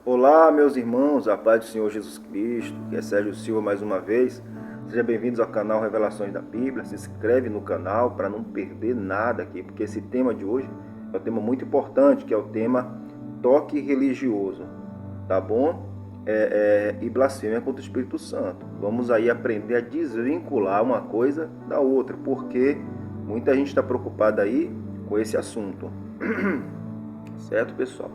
Olá, meus irmãos, a paz do Senhor Jesus Cristo, que é Sérgio Silva mais uma vez. Sejam bem-vindos ao canal Revelações da Bíblia. Se inscreve no canal para não perder nada aqui, porque esse tema de hoje é um tema muito importante, que é o tema toque religioso, tá bom? E blasfêmia contra o Espírito Santo. Vamos aí aprender a desvincular uma coisa da outra, porque muita gente está preocupada aí com esse assunto. Certo, pessoal?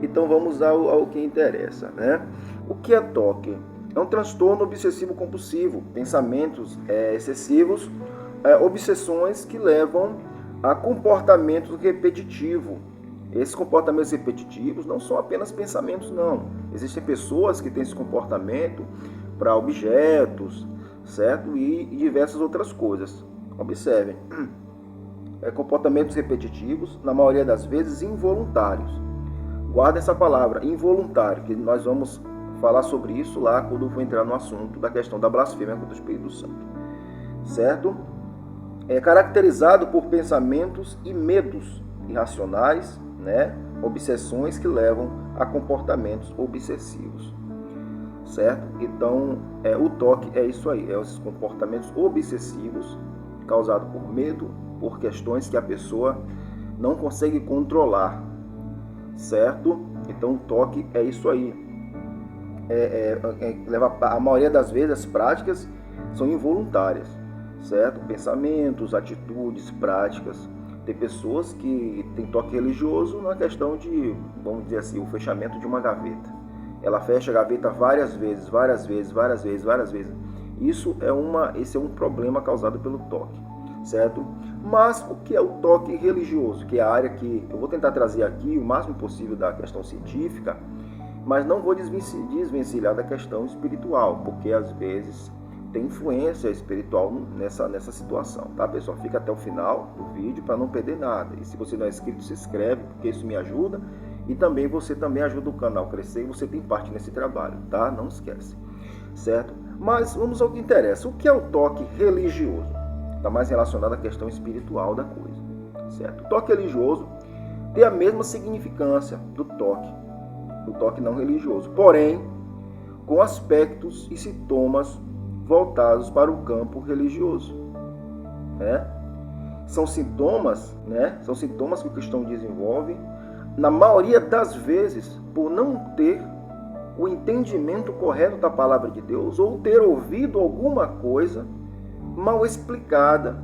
Então vamos ao que interessa, né? O que é toque? É um transtorno obsessivo-compulsivo, pensamentos excessivos, obsessões que levam a comportamentos repetitivos. Esses comportamentos repetitivos não são apenas pensamentos, não. Existem pessoas que têm esse comportamento para objetos, certo? E diversas outras coisas. Observem. Comportamentos repetitivos, na maioria das vezes involuntários. Guarda essa palavra, involuntário, que nós vamos falar sobre isso lá quando for entrar no assunto da questão da blasfêmia contra o Espírito Santo. Certo? É caracterizado por pensamentos e medos irracionais, né? Obsessões que levam a comportamentos obsessivos. Certo? Então, o toque é isso aí, esses comportamentos obsessivos causados por medo, por questões que a pessoa não consegue controlar. Certo? Então o toque é isso aí. A maioria das vezes as práticas são involuntárias, certo? Pensamentos, atitudes, práticas. Tem pessoas que têm toque religioso na questão de, vamos dizer assim, o fechamento de uma gaveta. Ela fecha a gaveta várias vezes. Esse é um problema causado pelo toque, certo? Mas o que é o toque religioso? Que é a área que eu vou tentar trazer aqui o máximo possível da questão científica, mas não vou desvencilhar da questão espiritual, porque às vezes tem influência espiritual nessa situação, tá, pessoal? Fica até o final do vídeo para não perder nada. E se você não é inscrito, se inscreve, porque isso me ajuda. E também você também ajuda o canal a crescer e você tem parte nesse trabalho, tá? Não esquece, certo? Mas vamos ao que interessa. O que é o toque religioso? Está mais relacionado à questão espiritual da coisa, certo? O toque religioso tem a mesma significância do toque não religioso, porém com aspectos e sintomas voltados para o campo religioso, né? São sintomas que o cristão desenvolve, na maioria das vezes, por não ter o entendimento correto da palavra de Deus ou ter ouvido alguma coisa mal explicada,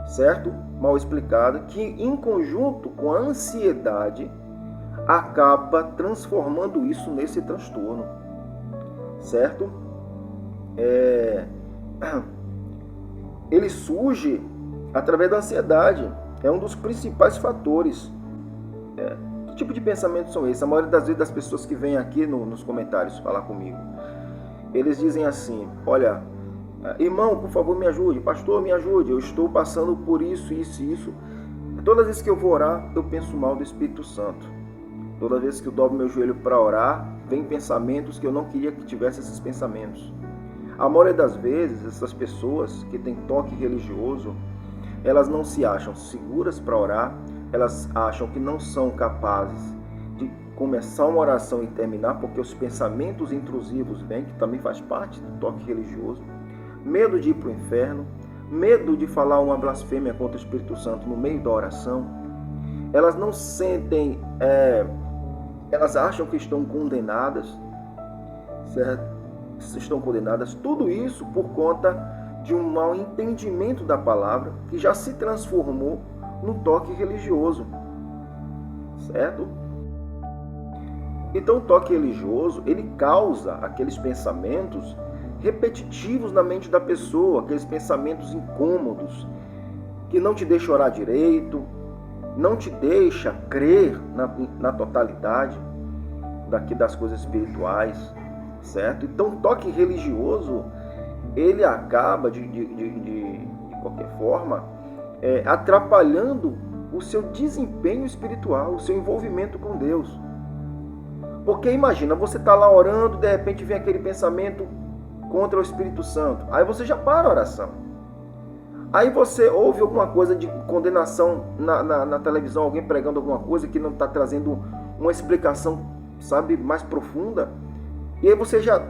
certo? Mal explicada, que em conjunto com a ansiedade acaba transformando isso nesse transtorno, certo? Ele surge através da ansiedade, é um dos principais fatores. Que tipo de pensamentos são esses? A maioria das vezes das pessoas que vêm aqui nos comentários falar comigo, eles dizem assim: olha, irmão, por favor, me ajude. Pastor, me ajude. Eu estou passando por isso. Todas as vezes que eu vou orar, eu penso mal do Espírito Santo. Toda vez que eu dobro meu joelho para orar, vem pensamentos que eu não queria que tivesse esses pensamentos. A maioria das vezes, essas pessoas que têm toque religioso, elas não se acham seguras para orar. Elas acham que não são capazes de começar uma oração e terminar, porque os pensamentos intrusivos vêm, que também faz parte do toque religioso. Medo de ir para o inferno, medo de falar uma blasfêmia contra o Espírito Santo no meio da oração. Elas não sentem, elas acham que estão condenadas, certo? Estão condenadas, tudo isso por conta de um mau entendimento da palavra, que já se transformou no toque religioso, certo? Então o toque religioso, ele causa aqueles pensamentos repetitivos na mente da pessoa, aqueles pensamentos incômodos, que não te deixam orar direito, não te deixa crer na totalidade das coisas espirituais, certo? Então o toque religioso, ele acaba de qualquer forma atrapalhando o seu desempenho espiritual, o seu envolvimento com Deus. Porque imagina, você está lá orando, de repente vem aquele pensamento contra o Espírito Santo. Aí você já para a oração. Aí você ouve alguma coisa de condenação na televisão, alguém pregando alguma coisa que não está trazendo uma explicação sabe, mais profunda. E aí você já,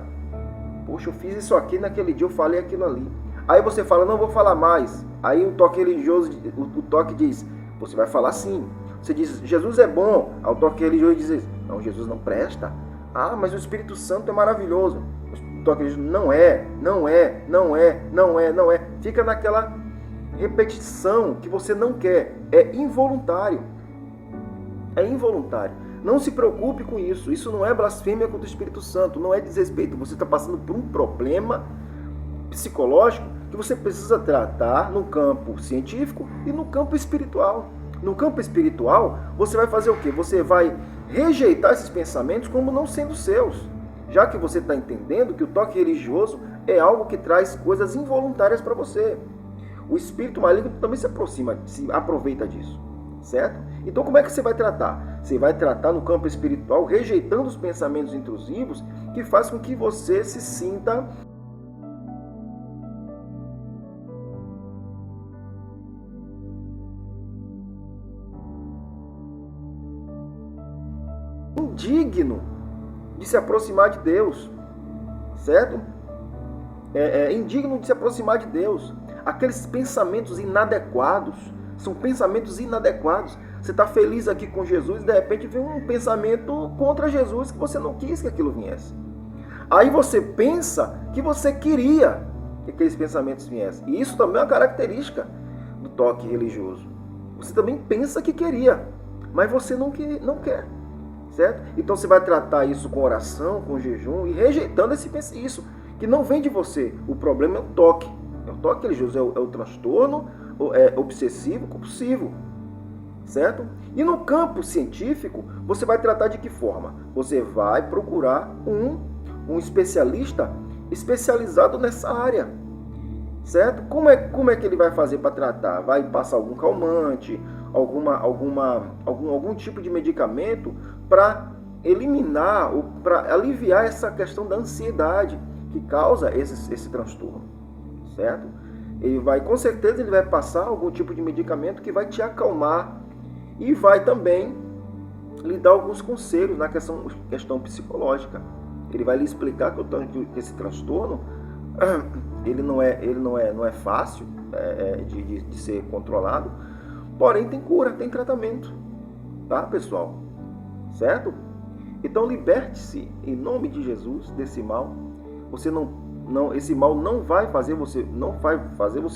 poxa, eu fiz isso aqui naquele dia, eu falei aquilo ali. Aí você fala, não vou falar mais. Aí o toque religioso, o toque diz, você vai falar sim. Você diz, Jesus é bom. Aí o toque religioso diz, não, Jesus não presta. Ah, mas o Espírito Santo é maravilhoso. O toque religioso, não é. Fica naquela repetição que você não quer. É involuntário. É involuntário. Não se preocupe com isso. Isso não é blasfêmia contra o Espírito Santo. Não é desrespeito. Você está passando por um problema psicológico que você precisa tratar no campo científico e no campo espiritual. No campo espiritual, você vai fazer o quê? Você vai rejeitar esses pensamentos como não sendo seus. Já que você está entendendo que o toque religioso é algo que traz coisas involuntárias para você. O espírito maligno também se aproveita disso. Certo? Então como é que você vai tratar? Você vai tratar no campo espiritual, rejeitando os pensamentos intrusivos que faz com que você se sinta indigno de se aproximar de Deus. Certo? Indigno de se aproximar de Deus. Aqueles pensamentos inadequados. São pensamentos inadequados. Você está feliz aqui com Jesus e de repente vem um pensamento contra Jesus que você não quis que aquilo viesse. Aí você pensa que você queria que aqueles pensamentos viessem. E isso também é uma característica do toque religioso. Você também pensa que queria, mas você não quer. Certo? Então você vai tratar isso com oração, com jejum e rejeitando isso que não vem de você. O problema é o toque. O toque religioso é o transtorno obsessivo, compulsivo, certo? E no campo científico, você vai tratar de que forma? Você vai procurar um especialista especializado nessa área, certo? Como é que ele vai fazer para tratar? Vai passar algum calmante, algum tipo de medicamento para eliminar ou para aliviar essa questão da ansiedade que causa esse transtorno, certo? Com certeza ele vai passar algum tipo de medicamento que vai te acalmar e vai também lhe dar alguns conselhos na questão psicológica. Ele vai lhe explicar que esse transtorno ele não é fácil de ser controlado, porém tem cura, tem tratamento, tá, pessoal? Certo? Então liberte-se em nome de Jesus desse mal. Esse mal não vai fazer você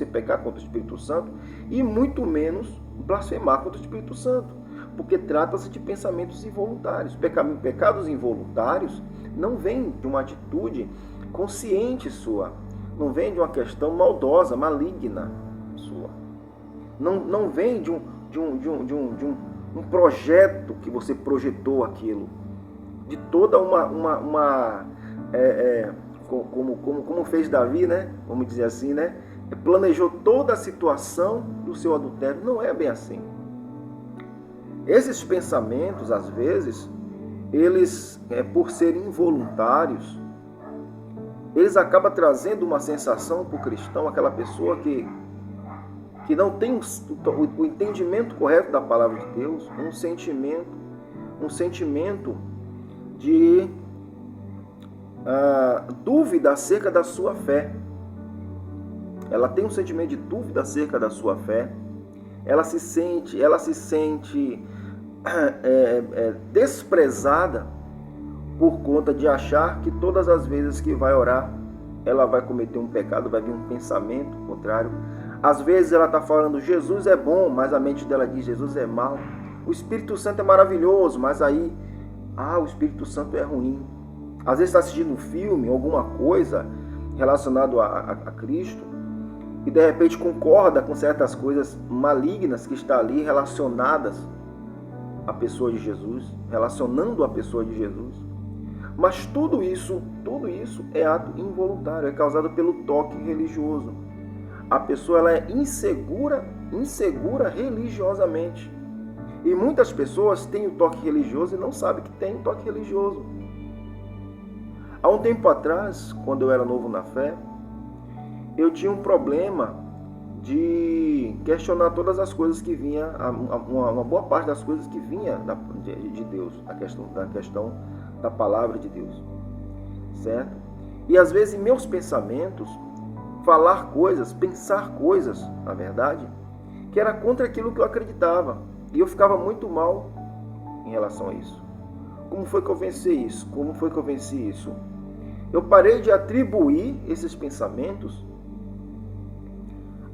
pecar contra o Espírito Santo e muito menos blasfemar contra o Espírito Santo, porque trata-se de pensamentos involuntários. Pecados involuntários não vêm de uma atitude consciente sua, não vem de uma questão maldosa, maligna sua, não vem de um projeto que você projetou aquilo, de toda como fez Davi, né? Vamos dizer assim, né? Planejou toda a situação do seu adultério. Não é bem assim. Esses pensamentos, às vezes, eles, por serem involuntários, eles acabam trazendo uma sensação para o cristão, aquela pessoa que não tem o entendimento correto da palavra de Deus, um sentimento de dúvida acerca da sua fé. Ela tem um sentimento de dúvida acerca da sua fé. Ela se sente desprezada por conta de achar que todas as vezes que vai orar, ela vai cometer um pecado, vai vir um pensamento contrário. Às vezes ela está falando, Jesus é bom, mas a mente dela diz, Jesus é mau. O Espírito Santo é maravilhoso, mas aí, o Espírito Santo é ruim. Às vezes está assistindo um filme, alguma coisa relacionado a Cristo, e de repente concorda com certas coisas malignas que estão ali relacionadas à pessoa de Jesus, relacionando a pessoa de Jesus. Mas tudo isso é ato involuntário, é causado pelo toque religioso. A pessoa ela é insegura religiosamente. E muitas pessoas têm o toque religioso e não sabem que tem o toque religioso. Há um tempo atrás, quando eu era novo na fé, eu tinha um problema de questionar todas as coisas que vinha, uma boa parte das coisas que vinha de Deus, a questão da palavra de Deus, certo? E às vezes em meus pensamentos, falar coisas, pensar coisas, na verdade, que era contra aquilo que eu acreditava, e eu ficava muito mal em relação a isso. Como foi que eu venci isso? Como foi que eu venci isso? Eu parei de atribuir esses pensamentos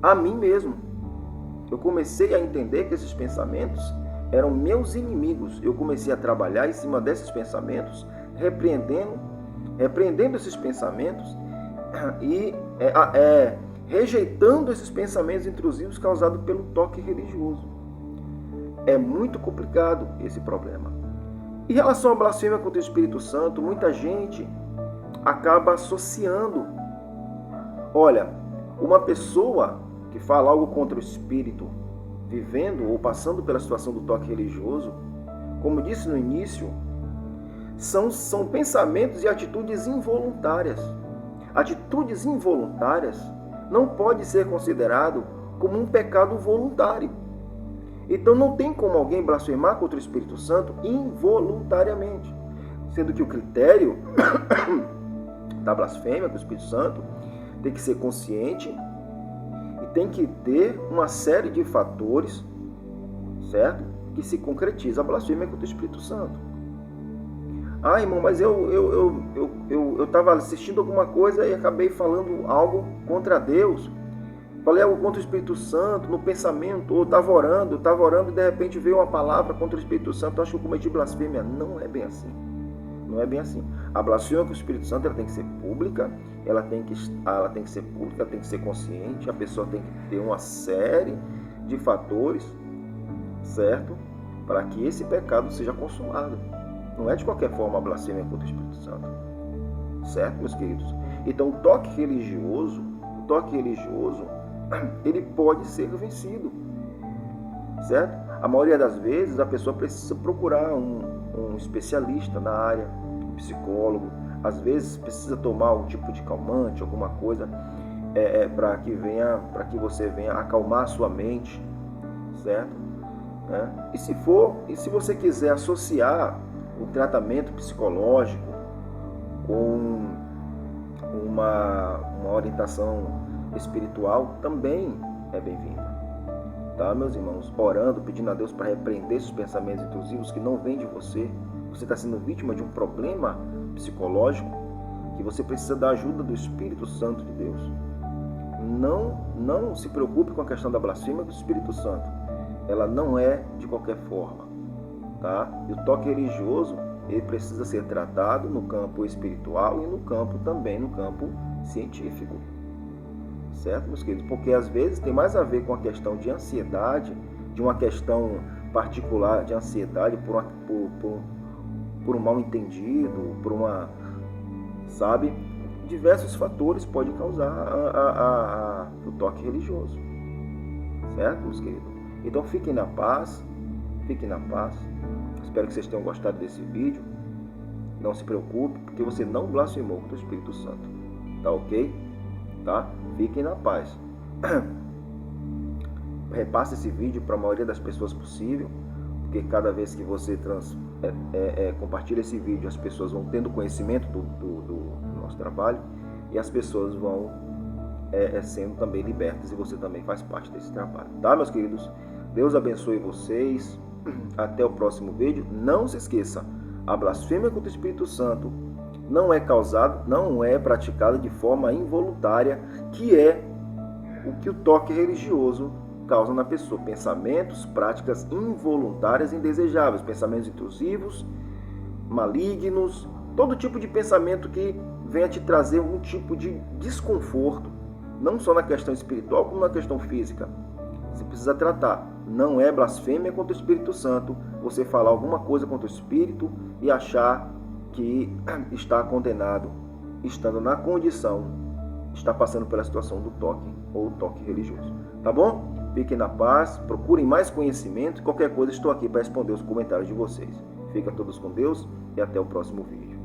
a mim mesmo. Eu comecei a entender que esses pensamentos eram meus inimigos. Eu comecei a trabalhar em cima desses pensamentos, repreendendo esses pensamentos e rejeitando esses pensamentos intrusivos causados pelo toque religioso. É muito complicado esse problema. Em relação à blasfêmia contra o Espírito Santo, muita gente acaba associando. Olha, uma pessoa que fala algo contra o Espírito, vivendo ou passando pela situação do toque religioso, como disse no início, são pensamentos e atitudes involuntárias. Atitudes involuntárias não pode ser considerado como um pecado voluntário. Então não tem como alguém blasfemar contra o Espírito Santo involuntariamente, sendo que o critério da blasfêmia do Espírito Santo tem que ser consciente e tem que ter uma série de fatores, certo? Que se concretiza a blasfêmia contra o Espírito Santo. Ah, irmão, mas eu estava assistindo alguma coisa e acabei falando algo contra Deus. Falei algo contra o Espírito Santo no pensamento, ou estava orando e de repente veio uma palavra contra o Espírito Santo, eu acho que eu cometi blasfêmia. Não é bem assim. Não é bem assim. A blasfêmia com o Espírito Santo ela tem que ser pública, ela tem que ser pública, ela tem que ser consciente, a pessoa tem que ter uma série de fatores, certo? Para que esse pecado seja consumado. Não é de qualquer forma a blasfêmia contra o Espírito Santo. Certo, meus queridos? Então o toque religioso, ele pode ser vencido. Certo? A maioria das vezes a pessoa precisa procurar um especialista na área, um psicólogo. Às vezes precisa tomar algum tipo de calmante, alguma coisa para que você venha acalmar a sua mente, certo? E se você quiser associar o tratamento psicológico com uma orientação espiritual, também é bem-vinda. Tá, meus irmãos? Orando, pedindo a Deus para repreender esses pensamentos intrusivos que não vêm de você. Você está sendo vítima de um problema psicológico que você precisa da ajuda do Espírito Santo de Deus. Não se preocupe com a questão da blasfêmia do Espírito Santo. Ela não é de qualquer forma. Tá? E o toque religioso, ele precisa ser tratado no campo espiritual e no campo científico. Certo, meus queridos? Porque às vezes tem mais a ver com a questão de ansiedade, de uma questão particular de ansiedade por um mal entendido, diversos fatores podem causar o toque religioso. Certo, meus queridos? Então fiquem na paz. Espero que vocês tenham gostado desse vídeo. Não se preocupe, porque você não blasfemou contra o Espírito Santo. Tá ok? Tá? Fiquem na paz. Repasse esse vídeo para a maioria das pessoas possível, porque cada vez que você compartilha esse vídeo, as pessoas vão tendo conhecimento do nosso trabalho e as pessoas vão sendo também libertas, e você também faz parte desse trabalho. Tá, meus queridos? Deus abençoe vocês. Até o próximo vídeo. Não se esqueça, a blasfêmia contra o Espírito Santo não é praticada de forma involuntária, que é o que o toque religioso causa na pessoa. Pensamentos, práticas involuntárias indesejáveis, pensamentos intrusivos, malignos, todo tipo de pensamento que venha te trazer um tipo de desconforto, não só na questão espiritual, como na questão física. Você precisa tratar. Não é blasfêmia contra o Espírito Santo você falar alguma coisa contra o Espírito e achar que está condenado, estando na condição, está passando pela situação do toque ou toque religioso. Tá bom? Fiquem na paz, procurem mais conhecimento. Qualquer coisa, estou aqui para responder os comentários de vocês. Fiquem todos com Deus e até o próximo vídeo.